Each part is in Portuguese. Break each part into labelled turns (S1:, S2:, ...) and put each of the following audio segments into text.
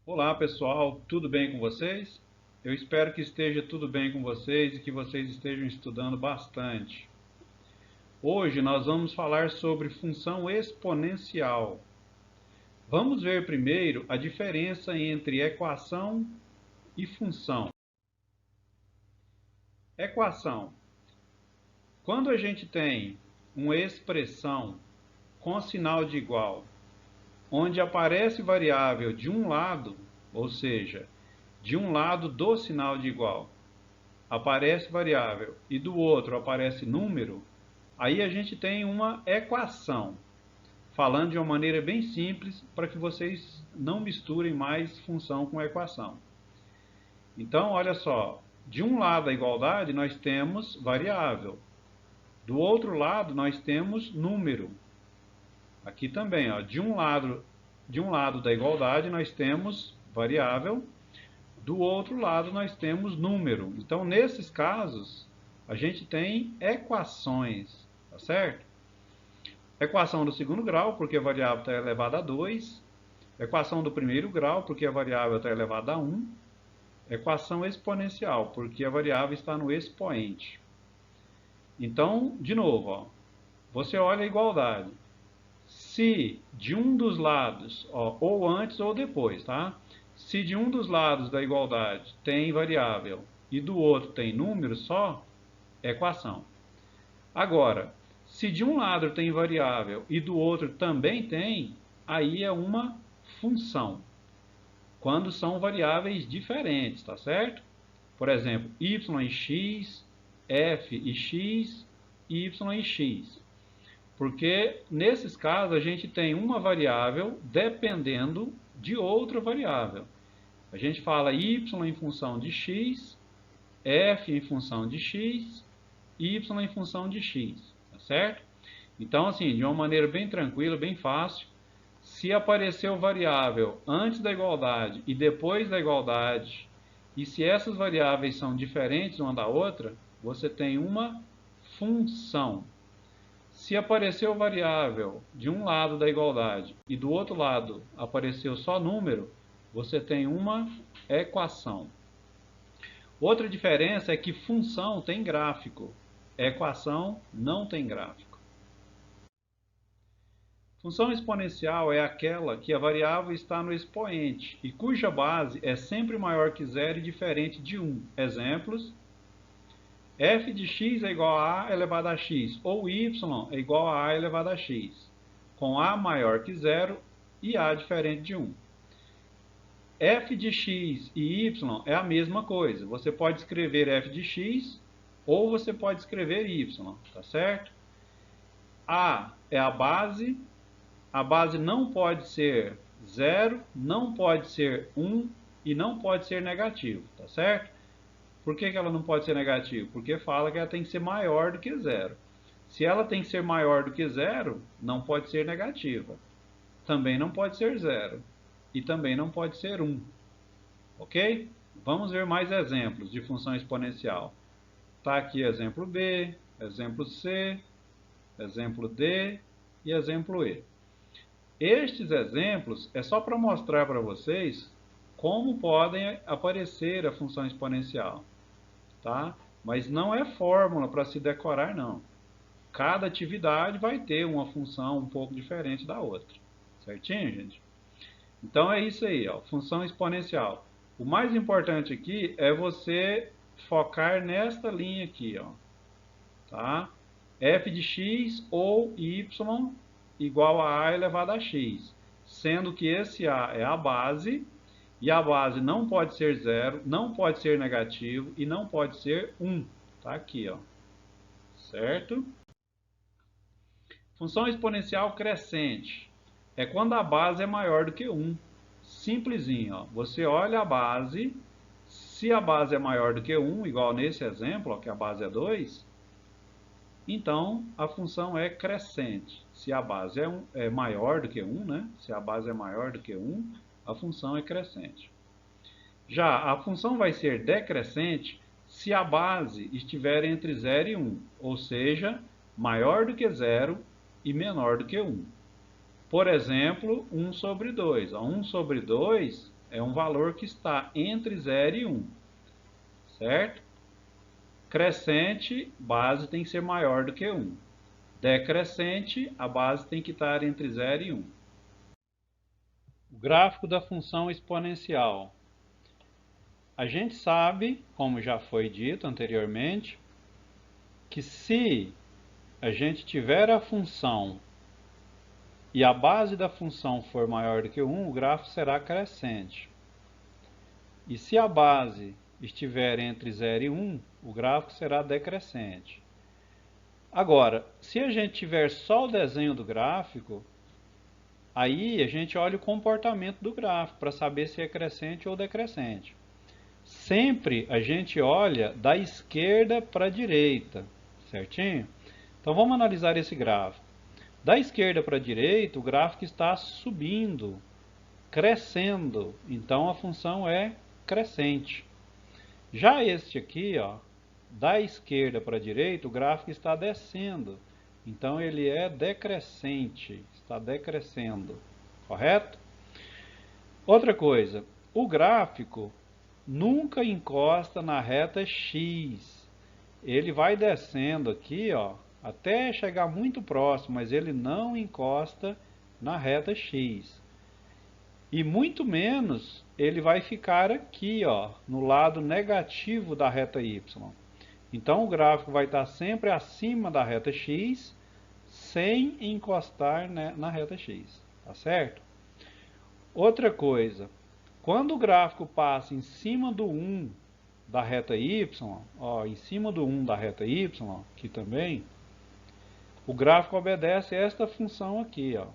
S1: Olá pessoal, tudo bem com vocês? Eu espero que esteja tudo bem com vocês e que vocês estejam estudando bastante. Hoje nós vamos falar sobre função exponencial. Vamos ver primeiro a diferença entre equação e função. Equação. Quando a gente tem uma expressão com sinal de igual, onde aparece variável de um lado, ou seja, de um lado do sinal de igual, aparece variável e do outro aparece número, aí a gente tem uma equação. Falando de uma maneira bem simples para que vocês não misturem mais função com equação. Então, olha só, de um lado da igualdade nós temos variável, do outro lado nós temos número. Aqui também, ó, de um lado da igualdade nós temos variável, do outro lado nós temos número. Então, nesses casos, a gente tem equações, tá certo? Equação do segundo grau, porque a variável está elevada a 2. Equação do primeiro grau, porque a variável está elevada a 1. Equação exponencial, porque a variável está no expoente. Então, de novo, ó, você olha a igualdade. Se de um dos lados, ó, ou antes ou depois, tá? Se de um dos lados da igualdade tem variável e do outro tem número só, é equação. Agora, se de um lado tem variável e do outro também tem, aí é uma função. Quando são variáveis diferentes, tá certo? Por exemplo, y e x, f e x, y e x. Porque nesses casos a gente tem uma variável dependendo de outra variável. A gente fala y em função de x, f em função de x, y em função de x, tá certo? Então, assim, de uma maneira bem tranquila, bem fácil, se apareceu variável antes da igualdade e depois da igualdade, e se essas variáveis são diferentes uma da outra, você tem uma função. Se apareceu variável de um lado da igualdade e do outro lado apareceu só número, você tem uma equação. Outra diferença é que função tem gráfico, equação não tem gráfico. Função exponencial é aquela que a variável está no expoente e cuja base é sempre maior que zero e diferente de 1. Exemplos: f de x é igual a elevado a x, ou y é igual a elevado a x, com a maior que zero e a diferente de 1. F de x e y é a mesma coisa. Você pode escrever f de x ou você pode escrever y, tá certo? A é a base não pode ser 0, não pode ser 1 e não pode ser negativo, tá certo? Por que ela não pode ser negativa? Porque fala que ela tem que ser maior do que 0. Se ela tem que ser maior do que 0, não pode ser negativa. Também não pode ser 0. E também não pode ser 1. Ok? Vamos ver mais exemplos de função exponencial. Está aqui exemplo B, exemplo C, exemplo D e exemplo E. Estes exemplos é só para mostrar para vocês como podem aparecer a função exponencial, tá? Mas não é fórmula para se decorar, não. Cada atividade vai ter uma função um pouco diferente da outra. Certinho, gente? Então é isso aí, ó, função exponencial. O mais importante aqui é você focar nesta linha aqui, ó, tá? F de x ou y igual a elevado a x, sendo que esse a é a base, e a base não pode ser 0, não pode ser negativo e não pode ser 1. Tá aqui, ó. Certo? Função exponencial crescente é quando a base é maior do que 1. Simplesinho, ó. Você olha a base, se a base é maior do que 1, igual nesse exemplo, ó, que a base é 2, então a função é crescente. Se a base é maior do que 1, né? Se a base é maior do que 1, a função é crescente. Já a função vai ser decrescente se a base estiver entre 0 e 1, ou seja, maior do que 0 e menor do que 1. Por exemplo, 1 sobre 2. 1 sobre 2 é um valor que está entre 0 e 1, certo? Crescente, base tem que ser maior do que 1. Decrescente, a base tem que estar entre 0 e 1. O gráfico da função exponencial. A gente sabe, como já foi dito anteriormente, que se a gente tiver a função e a base da função for maior do que 1, o gráfico será crescente. E se a base estiver entre 0 e 1, o gráfico será decrescente. Agora, se a gente tiver só o desenho do gráfico, aí a gente olha o comportamento do gráfico para saber se é crescente ou decrescente. Sempre a gente olha da esquerda para a direita, certinho? Então vamos analisar esse gráfico. Da esquerda para a direita, o gráfico está subindo, crescendo, então a função é crescente. Já este aqui, ó, da esquerda para a direita, o gráfico está descendo, então ele é decrescente, está decrescendo, correto? Outra coisa, o gráfico nunca encosta na reta X. Ele vai descendo aqui, ó, até chegar muito próximo, mas ele não encosta na reta X. E muito menos ele vai ficar aqui, ó, no lado negativo da reta Y. Então o gráfico vai estar sempre acima da reta X, sem encostar, né, na reta X, tá certo? Outra coisa, quando o gráfico passa em cima do 1 da reta Y, ó, em cima do 1 da reta Y, aqui também, o gráfico obedece a esta função aqui, ó.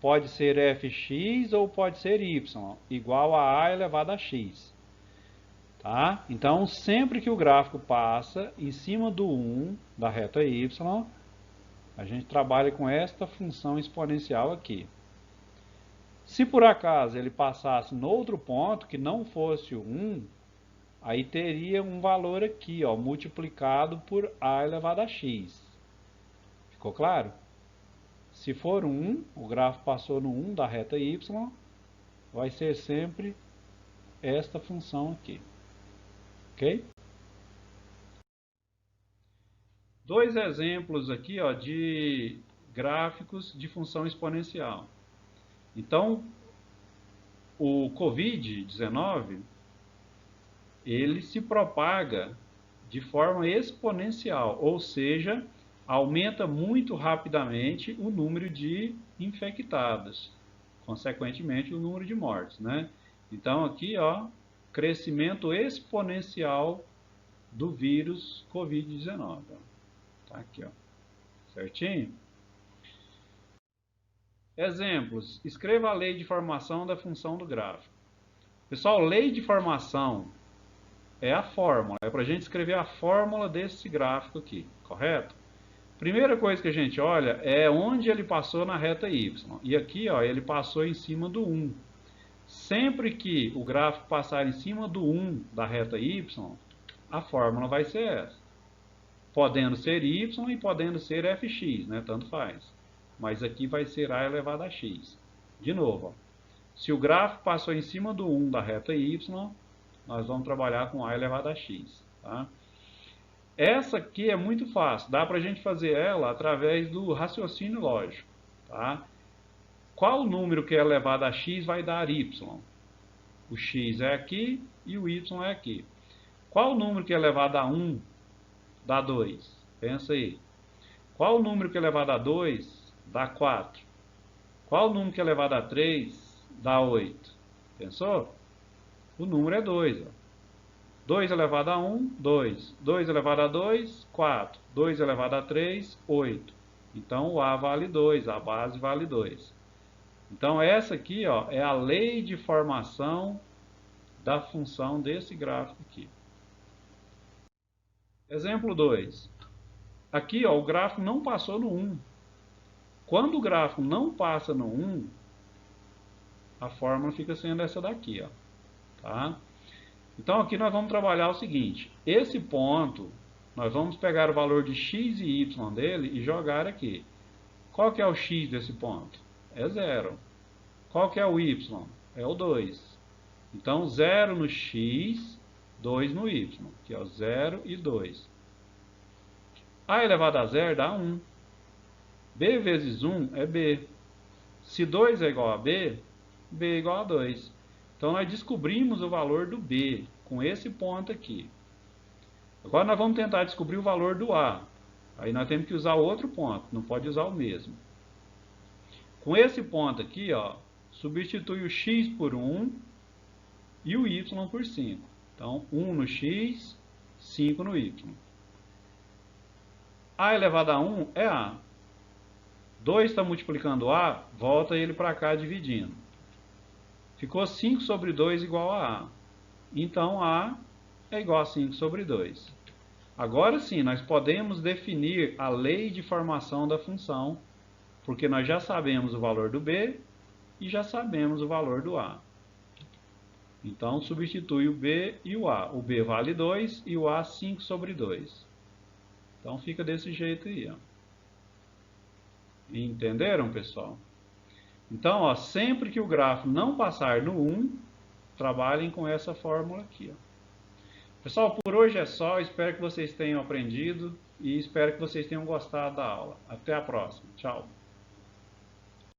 S1: Pode ser fx ou pode ser y, igual a elevado a x. Tá? Então, sempre que o gráfico passa em cima do 1 da reta y, a gente trabalha com esta função exponencial aqui. Se por acaso ele passasse no outro ponto, que não fosse o 1, aí teria um valor aqui, ó, multiplicado por a elevado a x. Ficou claro? Se for 1, o gráfico passou no 1 da reta y, vai ser sempre esta função aqui. Ok? Dois exemplos aqui, ó, de gráficos de função exponencial. Então, o Covid-19, ele se propaga de forma exponencial, ou seja, aumenta muito rapidamente o número de infectados, consequentemente o número de mortes, né? Então aqui, ó, crescimento exponencial do vírus Covid-19. Tá aqui, ó. Certinho? Exemplos. Escreva a lei de formação da função do gráfico. Pessoal, lei de formação é a fórmula. É para a gente escrever a fórmula desse gráfico aqui, correto? Primeira coisa que a gente olha é onde ele passou na reta Y. E aqui, ó, ele passou em cima do 1. Sempre que o gráfico passar em cima do 1 da reta Y, a fórmula vai ser essa. Podendo ser Y e podendo ser fx, né? Tanto faz. Mas aqui vai ser a elevado a x. De novo, ó, se o gráfico passou em cima do 1 da reta Y, nós vamos trabalhar com a elevado a x. Tá? Essa aqui é muito fácil, dá para a gente fazer ela através do raciocínio lógico. Tá? Qual número que é elevado a x vai dar y? O x é aqui e o y é aqui. Qual número que é elevado a 1 dá 2? Pensa aí. Qual número que é elevado a 2 dá 4? Qual número que é elevado a 3 dá 8? Pensou? O número é 2. Ó. 2 elevado a 1, 2. 2 elevado a 2, 4. 2 elevado a 3, 8. Então, o A vale 2, a base vale 2. Então, essa aqui, ó, é a lei de formação da função desse gráfico aqui. Exemplo 2. Aqui, ó, o gráfico não passou no 1. Quando o gráfico não passa no 1, a fórmula fica sendo essa daqui, ó. Tá? Então aqui nós vamos trabalhar o seguinte, esse ponto, nós vamos pegar o valor de x e y dele e jogar aqui. Qual que é o x desse ponto? É 0. Qual que é o y? É o 2. Então, 0 no x, 2 no y. Aqui, ó, 0 e 2. A elevado a zero dá 1. B vezes 1 é B. Se 2 é igual a B, B é igual a 2. Então, nós descobrimos o valor do B com esse ponto aqui. Agora, nós vamos tentar descobrir o valor do A. Aí, nós temos que usar outro ponto, não pode usar o mesmo. Com esse ponto aqui, ó, substitui o x por 1 e o y por 5. Então, 1 no x, 5 no y. A elevado a 1 é A. 2 está multiplicando A, volta ele para cá dividindo. Ficou 5 sobre 2 igual a A. Então, A é igual a 5 sobre 2. Agora sim, nós podemos definir a lei de formação da função, porque nós já sabemos o valor do B e já sabemos o valor do A. Então, substitui o B e o A. O B vale 2 e o A 5 sobre 2. Então, fica desse jeito aí, ó. Entenderam, pessoal? Então, ó, sempre que o grafo não passar no 1, trabalhem com essa fórmula aqui, ó. Pessoal, por hoje é só. Espero que vocês tenham aprendido e espero que vocês tenham gostado da aula. Até a próxima. Tchau.